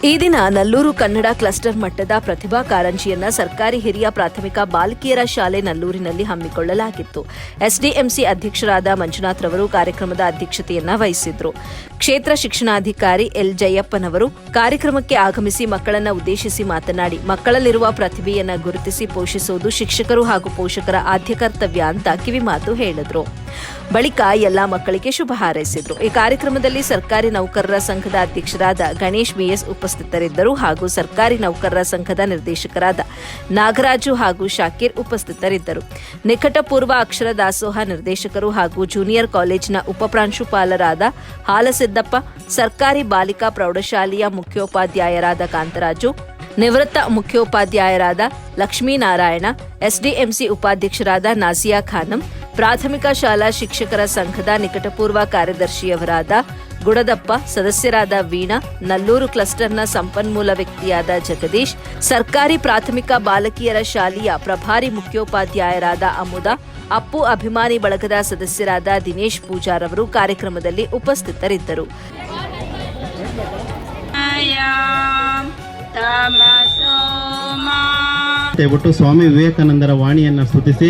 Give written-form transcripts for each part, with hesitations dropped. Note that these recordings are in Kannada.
ಈ ದಿನ ನಲ್ಲೂರು ಕನ್ನಡ ಕ್ಲಸ್ಟರ್ ಮಟ್ಟದ ಪ್ರತಿಭಾ ಕಾರಂಜಿಯನ್ನ ಸರ್ಕಾರಿ ಹಿರಿಯ ಪ್ರಾಥಮಿಕ ಬಾಲಕಿಯರ ಶಾಲೆ ನಲ್ಲೂರಿನಲ್ಲಿ ಹಮ್ಮಿಕೊಳ್ಳಲಾಗಿತ್ತು. ಎಸ್ಡಿಎಂಸಿ ಅಧ್ಯಕ್ಷರಾದ ಮಂಜುನಾಥ್ ರವರು ಕಾರ್ಯಕ್ರಮದ ಅಧ್ಯಕ್ಷತೆಯನ್ನ ವಹಿಸಿದ್ರು. ಕ್ಷೇತ್ರ ಶಿಕ್ಷಣಾಧಿಕಾರಿ ಎಲ್ ಜಯಪ್ಪನವರು ಕಾರ್ಯಕ್ರಮಕ್ಕೆ ಆಗಮಿಸಿ ಮಕ್ಕಳನ್ನ ಉದ್ದೇಶಿಸಿ ಮಾತನಾಡಿ, ಮಕ್ಕಳಲ್ಲಿರುವ ಪ್ರತಿಭೆಯನ್ನ ಗುರುತಿಸಿ ಪೋಷಿಸುವುದು ಶಿಕ್ಷಕರು ಹಾಗೂ ಪೋಷಕರ ಆದ್ಯ ಕರ್ತವ್ಯ ಅಂತ ಕಿವಿಮಾತು ಹೇಳಿದ್ರು. ಬಳಿಕ ಎಲ್ಲಾ ಮಕ್ಕಳಿಗೆ ಶುಭ ಹಾರೈಸಿದ್ರು. ಈ ಕಾರ್ಯಕ್ರಮದಲ್ಲಿ ಸರ್ಕಾರಿ ನೌಕರರ ಸಂಘದ ಅಧ್ಯಕ್ಷರಾದ ಗಣೇಶ್ ಬಿಎಸ್ ಉಪಸ್ಥಿತರಿದ್ದರು ಹಾಗೂ ಸರ್ಕಾರಿ ನೌಕರರ ಸಂಘದ ನಿರ್ದೇಶಕರಾದ ನಾಗರಾಜು ಹಾಗೂ ಶಾಕೀರ್ ಉಪಸ್ಥಿತರಿದ್ದರು. ನಿಕಟಪೂರ್ವ ಅಕ್ಷರ ದಾಸೋಹ ನಿರ್ದೇಶಕರು ಹಾಗೂ ಜೂನಿಯರ್ ಕಾಲೇಜಿನ ಉಪಪ್ರಾಂಶುಪಾಲರಾದ ಹಾಲಸಿದ್ದಪ್ಪ, ಸರ್ಕಾರಿ ಬಾಲಿಕಾ ಪ್ರೌಢಶಾಲೆಯ ಮುಖ್ಯೋಪಾಧ್ಯಾಯರಾದ ಕಾಂತರಾಜು, ನಿವೃತ್ತ ಮುಖ್ಯೋಪಾಧ್ಯಾಯರಾದ ಲಕ್ಷ್ಮೀನಾರಾಯಣ, ಎಸ್ಡಿಎಂಸಿ ಉಪಾಧ್ಯಕ್ಷರಾದ ನಾಸಿಯಾ ಖಾನಂ, ಪ್ರಾಥಮಿಕ ಶಾಲಾ ಶಿಕ್ಷಕರ ಸಂಘದ ನಿಕಟಪೂರ್ವ ಕಾರ್ಯದರ್ಶಿಯವರಾದ ಗುಡದಪ್ಪ, ಸದಸ್ಯರಾದ ವೀಣಾ, ನಲ್ಲೂರು ಕ್ಲಸ್ಟರ್ನ ಸಂಪನ್ಮೂಲ ವ್ಯಕ್ತಿಯಾದ ಜಗದೀಶ್, ಸರ್ಕಾರಿ ಪ್ರಾಥಮಿಕ ಬಾಲಕಿಯರ ಶಾಲೆಯ ಪ್ರಭಾರಿ ಮುಖ್ಯೋಪಾಧ್ಯಾಯರಾದ ಅಮುದಾ, ಅಪ್ಪು ಅಭಿಮಾನಿ ಬಳಗದ ಸದಸ್ಯರಾದ ದಿನೇಶ್ ಪೂಜಾರ್ ಅವರು ಕಾರ್ಯಕ್ರಮದಲ್ಲಿ ಉಪಸ್ಥಿತರಿದ್ದರು. ಸ್ವಾಮಿ ವಿವೇಕಾನಂದರ ವಾಣಿಯನ್ನು ಸ್ತುತಿಸಿ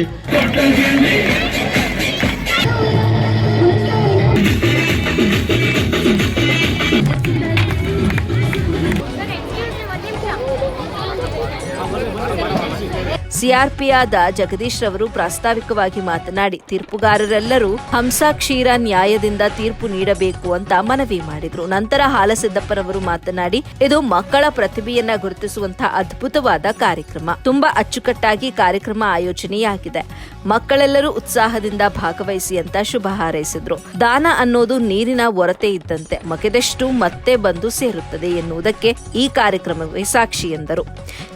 ಸಿಆರ್ಪಿಯಾದ ಜಗದೀಶ್ ರವರು ಪ್ರಾಸ್ತಾವಿಕವಾಗಿ ಮಾತನಾಡಿ, ತೀರ್ಪುಗಾರರೆಲ್ಲರೂ ಹಂಸಾಕ್ಷೀರ ನ್ಯಾಯದಿಂದ ತೀರ್ಪು ನೀಡಬೇಕು ಅಂತ ಮನವಿ ಮಾಡಿದ್ರು. ನಂತರ ಹಾಲಸಿದ್ದಪ್ಪನವರು ಮಾತನಾಡಿ, ಇದು ಮಕ್ಕಳ ಪ್ರತಿಭೆಯನ್ನ ಗುರುತಿಸುವಂತಹ ಅದ್ಭುತವಾದ ಕಾರ್ಯಕ್ರಮ. ತುಂಬಾ ಅಚ್ಚುಕಟ್ಟಾಗಿ ಕಾರ್ಯಕ್ರಮ ಆಯೋಜನೆಯಾಗಿದೆ. ಮಕ್ಕಳೆಲ್ಲರೂ ಉತ್ಸಾಹದಿಂದ ಭಾಗವಹಿಸಿ ಅಂತ ಶುಭ ಹಾರೈಸಿದ್ರು. ದಾನ ಅನ್ನೋದು ನೀರಿನ ಒರತೆ ಇದ್ದಂತೆ, ಮಗೆದಷ್ಟು ಮತ್ತೆ ಬಂದು ಸೇರುತ್ತದೆ ಎನ್ನುವುದಕ್ಕೆ ಈ ಕಾರ್ಯಕ್ರಮವೇ ಸಾಕ್ಷಿ ಎಂದರು.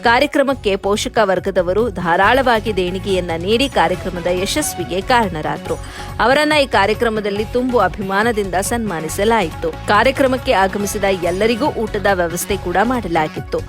ಕಾರ್ಯಕ್ರಮಕ್ಕೆ ಪೋಷಕ ವರ್ಗದವರು ಧಾರಾಳವಾಗಿ ದೇಣಿಗೆಯನ್ನ ನೀಡಿ ಕಾರ್ಯಕ್ರಮದ ಯಶಸ್ವಿಗೆ ಕಾರಣರಾದರು. ಅವರನ್ನ ಈ ಕಾರ್ಯಕ್ರಮದಲ್ಲಿ ತುಂಬು ಅಭಿಮಾನದಿಂದ ಸನ್ಮಾನಿಸಲಾಯಿತು. ಕಾರ್ಯಕ್ರಮಕ್ಕೆ ಆಗಮಿಸಿದ ಎಲ್ಲರಿಗೂ ಊಟದ ವ್ಯವಸ್ಥೆ ಕೂಡ ಮಾಡಲಾಗಿತ್ತು.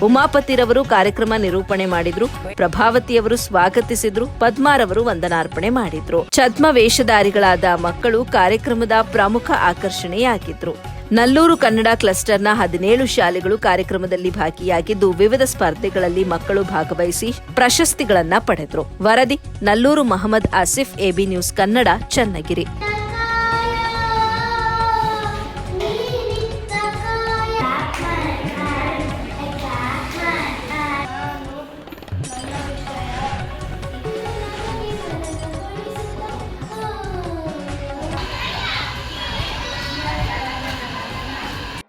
ಉಮಾಪತಿರವರು ಕಾರ್ಯಕ್ರಮ ನಿರೂಪಣೆ ಮಾಡಿದ್ರು. ಪ್ರಭಾವತಿಯವರು ಸ್ವಾಗತಿಸಿದ್ರು. ಪದ್ಮಾರವರು ವಂದನಾರ್ಪಣೆ ಮಾಡಿದ್ರು. ಛದ್ಮ ವೇಷಧಾರಿಗಳಾದ ಮಕ್ಕಳು ಕಾರ್ಯಕ್ರಮದ ಪ್ರಮುಖ ಆಕರ್ಷಣೆಯಾಗಿದ್ರು. ನಲ್ಲೂರು ಕನ್ನಡ ಕ್ಲಸ್ಟರ್ನ 17 ಶಾಲೆಗಳು ಕಾರ್ಯಕ್ರಮದಲ್ಲಿ ಭಾಗಿಯಾಗಿದ್ದು, ವಿವಿಧ ಸ್ಪರ್ಧೆಗಳಲ್ಲಿ ಮಕ್ಕಳು ಭಾಗವಹಿಸಿ ಪ್ರಶಸ್ತಿಗಳನ್ನ ಪಡೆದರು. ವರದಿ ನಲ್ಲೂರು ಮಹಮ್ಮದ್ ಆಸಿಫ್, ಎಬಿ ನ್ಯೂಸ್ ಕನ್ನಡ, ಚನ್ನಗಿರಿ.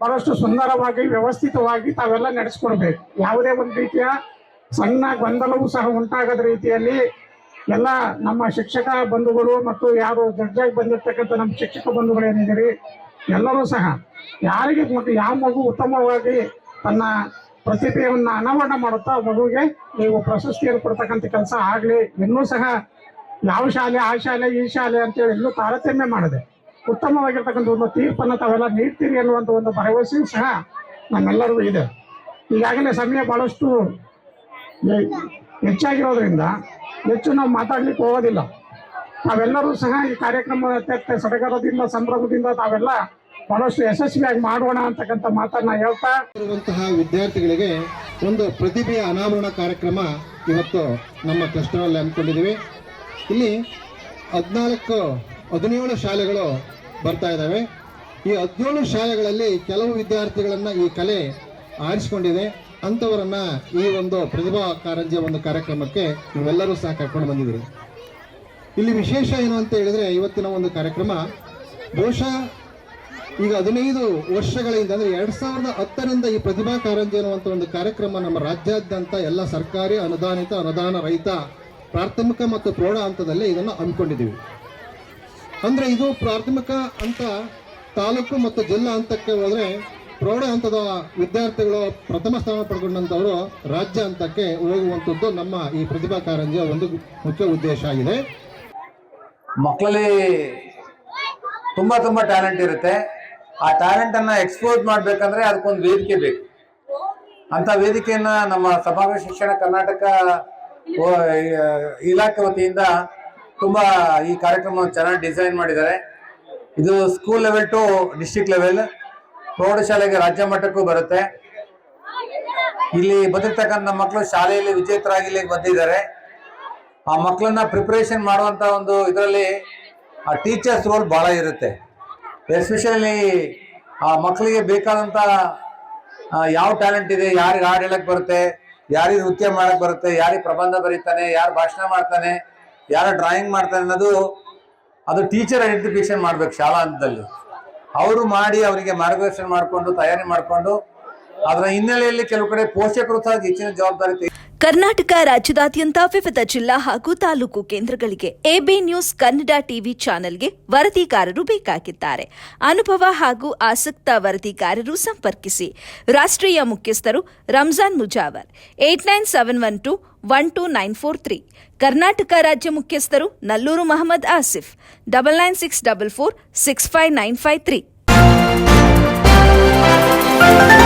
ಬಹಳಷ್ಟು ಸುಂದರವಾಗಿ ವ್ಯವಸ್ಥಿತವಾಗಿ ತಾವೆಲ್ಲ ನಡೆಸ್ಕೊಡ್ಬೇಕು. ಯಾವುದೇ ಒಂದು ರೀತಿಯ ಸಣ್ಣ ಗೊಂದಲವೂ ಸಹ ಉಂಟಾಗದ ರೀತಿಯಲ್ಲಿ ಎಲ್ಲ ನಮ್ಮ ಶಿಕ್ಷಕ ಬಂಧುಗಳು ಮತ್ತು ಯಾರು ಜಡ್ಜಾಗಿ ಬಂದಿರ್ತಕ್ಕಂಥ ನಮ್ಮ ಶಿಕ್ಷಕ ಬಂಧುಗಳು ಏನಿದ್ದೀರಿ ಎಲ್ಲರೂ ಸಹ ಯಾರಿಗೆ ಮತ್ತು ಯಾವ ಮಗು ಉತ್ತಮವಾಗಿ ತನ್ನ ಪ್ರತಿಭೆಯನ್ನು ಅನಾವರಣ ಮಾಡುತ್ತಾ ಮಗುವಿಗೆ ನೀವು ಪ್ರಶಸ್ತಿಯನ್ನು ಕೊಡ್ತಕ್ಕಂಥ ಕೆಲಸ ಆಗಲಿ. ಇನ್ನೂ ಸಹ ಯಾವ ಶಾಲೆ ಆ ಶಾಲೆ ಈ ಶಾಲೆ ಅಂತೇಳಿ ಇನ್ನೂ ತಾರತಮ್ಯ ಮಾಡಿದೆ ಉತ್ತಮವಾಗಿರ್ತಕ್ಕಂಥ ಒಂದು ತೀರ್ಪನ್ನು ತಾವೆಲ್ಲ ನೀಡ್ತೀರಿ ಅನ್ನುವಂಥ ಒಂದು ಭರವಸೆಯೂ ಸಹ ನಮ್ಮೆಲ್ಲರಿಗೂ ಇದೆ. ಈಗಾಗಲೇ ಸಮಯ ಭಾಳಷ್ಟು ಹೆಚ್ಚಾಗಿರೋದ್ರಿಂದ ಹೆಚ್ಚು ನಾವು ಮಾತಾಡ್ಲಿಕ್ಕೆ ಹೋಗೋದಿಲ್ಲ. ತಾವೆಲ್ಲರೂ ಸಹ ಈ ಕಾರ್ಯಕ್ರಮ ಅತ್ಯಂತ ಸಡಗರದಿಂದ ಸಂಭ್ರಮದಿಂದ ತಾವೆಲ್ಲ ಬಹಳಷ್ಟು ಯಶಸ್ವಿಯಾಗಿ ಮಾಡೋಣ ಅಂತಕ್ಕಂಥ ಮಾತನ್ನ ಹೇಳ್ತಾ ಇರುವಂತಹ ವಿದ್ಯಾರ್ಥಿಗಳಿಗೆ ಒಂದು ಪ್ರತಿಭೆಯ ಅನಾವರಣ ಕಾರ್ಯಕ್ರಮ ಇವತ್ತು ನಮ್ಮ ಕ್ಲಸ್ಟರಲ್ಲಿ ಹಮ್ಮಿಕೊಂಡಿದ್ದೀವಿ. ಇಲ್ಲಿ 17 ಶಾಲೆಗಳು ಬರ್ತಾ ಇದ್ದಾವೆ. ಈ 17 ಶಾಲೆಗಳಲ್ಲಿ ಕೆಲವು ವಿದ್ಯಾರ್ಥಿಗಳನ್ನು ಈ ಕಲೆ ಆರಿಸಿಕೊಂಡಿದೆ. ಅಂಥವರನ್ನು ಈ ಒಂದು ಪ್ರತಿಭಾ ಕಾರಂಜಿಯ ಒಂದು ಕಾರ್ಯಕ್ರಮಕ್ಕೆ ನೀವೆಲ್ಲರೂ ಸಹ ಕರ್ಕೊಂಡು ಬಂದಿದ್ದೀರಿ. ಇಲ್ಲಿ ವಿಶೇಷ ಏನು ಅಂತ ಹೇಳಿದರೆ, ಇವತ್ತಿನ ಒಂದು ಕಾರ್ಯಕ್ರಮ ಬಹುಶಃ ಈಗ 15 ವರ್ಷಗಳಿಂದ ಅಂದರೆ 2010ರಿಂದ ಈ ಪ್ರತಿಭಾ ಕಾರಂಜಿ ಅನ್ನುವಂಥ ಒಂದು ಕಾರ್ಯಕ್ರಮ ನಮ್ಮ ರಾಜ್ಯಾದ್ಯಂತ ಎಲ್ಲ ಸರ್ಕಾರಿ ಅನುದಾನಿತ ಅನುದಾನ ರಹಿತ ಪ್ರಾಥಮಿಕ ಮತ್ತು ಪ್ರೌಢ ಹಂತದಲ್ಲಿ ಇದನ್ನು ಹಮ್ಮಿಕೊಂಡಿದ್ದೀವಿ. ಅಂದರೆ ಇದು ಪ್ರಾಥಮಿಕ ಹಂತ ತಾಲೂಕು ಮತ್ತು ಜಿಲ್ಲಾ ಹಂತಕ್ಕೆ ಹೋದರೆ ಪ್ರೌಢ ಹಂತದ ವಿದ್ಯಾರ್ಥಿಗಳು ಪ್ರಥಮ ಸ್ಥಾನ ಪಡ್ಕೊಂಡಂಥವರು ರಾಜ್ಯ ಹಂತಕ್ಕೆ ಹೋಗುವಂಥದ್ದು ನಮ್ಮ ಈ ಪ್ರತಿಭಾ ಕಾರಂಜಿಯ ಒಂದು ಮುಖ್ಯ ಉದ್ದೇಶ ಆಗಿದೆ. ಮಕ್ಕಳಲ್ಲಿ ತುಂಬ ಟ್ಯಾಲೆಂಟ್ ಇರುತ್ತೆ. ಆ ಟ್ಯಾಲೆಂಟನ್ನು ಎಕ್ಸ್ಪೋಸ್ ಮಾಡಬೇಕಂದ್ರೆ ಅದಕ್ಕೊಂದು ವೇದಿಕೆ ಬೇಕು. ಅಂಥ ವೇದಿಕೆಯನ್ನು ನಮ್ಮ ಸಮಗ್ರ ಶಿಕ್ಷಣ ಕರ್ನಾಟಕ ಇಲಾಖೆ ವತಿಯಿಂದ ತುಂಬ ಈ ಕಾರ್ಯಕ್ರಮ ಚೆನ್ನಾಗಿ ಡಿಸೈನ್ ಮಾಡಿದ್ದಾರೆ. ಇದು school level to district level, ಪ್ರೌಢಶಾಲೆಗೆ ರಾಜ್ಯ ಮಟ್ಟಕ್ಕೂ ಬರುತ್ತೆ. ಇಲ್ಲಿ ಬಂದಿರ್ತಕ್ಕಂಥ ಮಕ್ಕಳು ಶಾಲೆಯಲ್ಲಿ ವಿಜೇತರಾಗಿ ಇಲ್ಲಿಗೆ ಬಂದಿದ್ದಾರೆ. ಆ ಮಕ್ಕಳನ್ನ ಪ್ರಿಪರೇಷನ್ ಮಾಡುವಂತ ಒಂದು ಇದರಲ್ಲಿ ಆ ಟೀಚರ್ಸ್ ರೋಲ್ ಬಹಳ ಇರುತ್ತೆ. ಎಸ್ಪೆಷಲಿ ಆ ಮಕ್ಕಳಿಗೆ ಬೇಕಾದಂತ ಯಾವ ಟ್ಯಾಲೆಂಟ್ ಇದೆ, ಯಾರಿಗೆ ಹಾಡು ಹೇಳಕ್ ಬರುತ್ತೆ, ಯಾರಿಗೆ ನೃತ್ಯ ಮಾಡಕ್ ಬರುತ್ತೆ, ಯಾರಿಗೆ ಪ್ರಬಂಧ ಬರೀತಾನೆ, ಯಾರು ಭಾಷಣ ಮಾಡ್ತಾನೆ, ಯಾರು ಡ್ರಾಯಿಂಗ್ ಮಾಡ್ತಾನೆ ಅನ್ನೋದು ಅದು ಟೀಚರ್ ಐಡೆಂಟಿಫಿಕೇಶನ್ ಮಾಡ್ಬೇಕು ಶಾಲಾ ಹಂತದಲ್ಲಿ. ಅವರು ಮಾಡಿ ಅವರಿಗೆ ಮಾರ್ಗದರ್ಶನ ಮಾಡಿಕೊಂಡು ತಯಾರಿ ಮಾಡಿಕೊಂಡು ಅದರ ಹಿನ್ನೆಲೆಯಲ್ಲಿ ಕೆಲವು ಕಡೆ ಪೋಷಕರು ಸಹ ಹೆಚ್ಚಿನ ಜವಾಬ್ದಾರಿ. ಕರ್ನಾಟಕ ರಾಜ್ಯದಾದ್ಯಂತ ವಿವಿಧ ಜಿಲ್ಲಾ ಹಾಗೂ ತಾಲೂಕು ಕೇಂದ್ರಗಳಿಗೆ ಎಬಿ ನ್ಯೂಸ್ ಕನ್ನಡ ಟಿವಿ ಚಾನೆಲ್ಗೆ ವರದಿಗಾರರು ಬೇಕಾಗಿದ್ದಾರೆ. ಅನುಭವ ಹಾಗೂ ಆಸಕ್ತ ವರದಿಗಾರರು ಸಂಪರ್ಕಿಸಿ. ರಾಷ್ಟ್ರೀಯ ಮುಖ್ಯಸ್ಥರು ರಂಜಾನ್ ಮುಜಾವರ್ 8971212943. ಕರ್ನಾಟಕ ರಾಜ್ಯ ಮುಖ್ಯಸ್ಥರು ನಲ್ಲೂರು ಮಹಮ್ಮದ್ ಆಸಿಫ್ 9964465953.